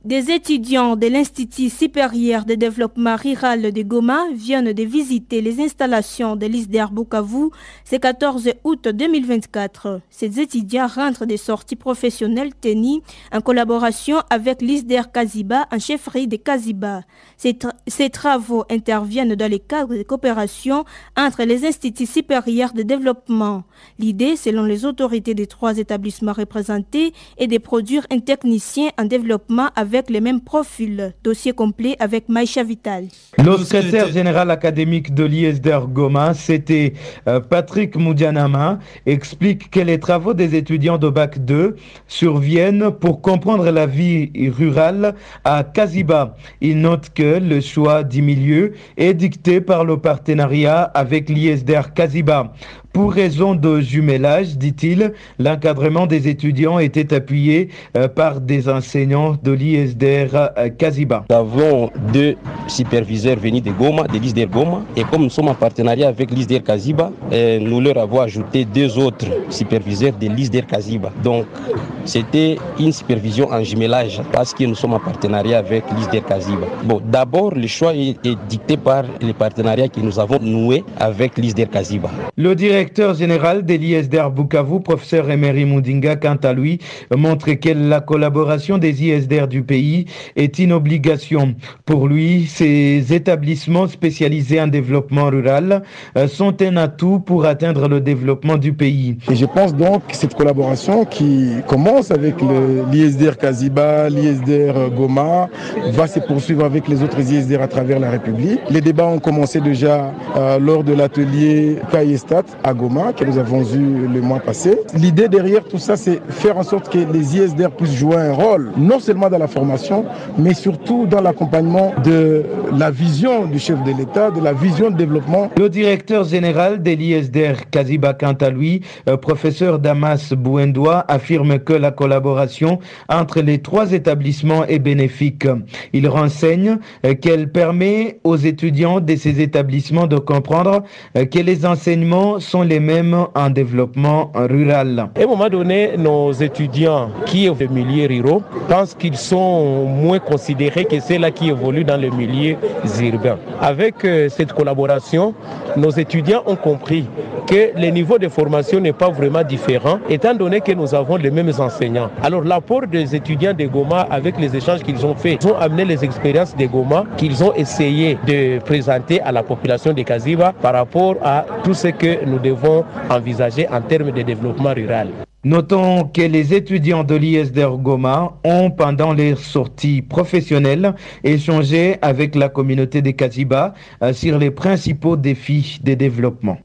Des étudiants de l'Institut supérieur de développement rural de Goma viennent de visiter les installations de l'ISDER Bukavu ce 14 août 2024. Ces étudiants rentrent des sorties professionnelles tenues en collaboration avec l'ISDER Kaziba en chefferie de Kaziba. Ces travaux interviennent dans le cadre de coopération entre les instituts supérieurs de développement. L'idée, selon les autorités des 3 établissements représentés, est de produire un technicien en développement avec les mêmes profils. Dossier complet avec Maïcha Vital. Le secrétaire général académique de l'ISDER Goma, c'était Patrick Moudianama, explique que les travaux des étudiants de Bac 2 surviennent pour comprendre la vie rurale à Kaziba. Il note que le choix du milieu est dicté par le partenariat avec l'ISDER Kaziba. Pour raison de jumelage, dit-il, l'encadrement des étudiants était appuyé par des enseignants de l'ISDER Kaziba. Nous avons 2 superviseurs venus de Goma, de l'ISDER Goma, et comme nous sommes en partenariat avec l'ISDER Kaziba, nous leur avons ajouté 2 autres superviseurs de l'ISDER Kaziba. Donc, c'était une supervision en jumelage parce que nous sommes en partenariat avec l'ISDER Kaziba. Bon, d'abord, le choix est dicté par les partenariats que nous avons noués avec l'ISDER Kaziba. Le directeur général de l'ISDER Bukavu, professeur Emery Mundinga, quant à lui, montre que la collaboration des ISDER du pays est une obligation. Pour lui, ces établissements spécialisés en développement rural sont un atout pour atteindre le développement du pays. Et je pense donc que cette collaboration qui commence avec l'ISDER Kaziba, l'ISDER Goma, va se poursuivre avec les autres ISDER à travers la République. Les débats ont commencé déjà lors de l'atelier Kayestat à Goma que nous avons eu le mois passé. L'idée derrière tout ça, c'est faire en sorte que les ISDER puissent jouer un rôle, non seulement dans la formation, mais surtout dans l'accompagnement de la vision du chef de l'État, de la vision de développement. Le directeur général de l'ISDER Kaziba, quant à lui, professeur Damas Bouendoua, affirme que la collaboration entre les 3 établissements est bénéfique. Il renseigne qu'elle permet aux étudiants de ces établissements de comprendre que les enseignements sont les mêmes en développement rural. À un moment donné, nos étudiants qui évoluent dans les milieux ruraux pensent qu'ils sont moins considérés que ceux-là qui évoluent dans les milieux urbains. Avec cette collaboration, nos étudiants ont compris que le niveau de formation n'est pas vraiment différent, étant donné que nous avons les mêmes enseignants. Alors l'apport des étudiants de Goma avec les échanges qu'ils ont faits, ils ont amené les expériences de Goma qu'ils ont essayé de présenter à la population de Kaziba par rapport à tout ce que nous devons envisager en termes de développement rural. Notons que les étudiants de l'ISDER Goma ont, pendant les sorties professionnelles, échangé avec la communauté de Kaziba sur les principaux défis de développement.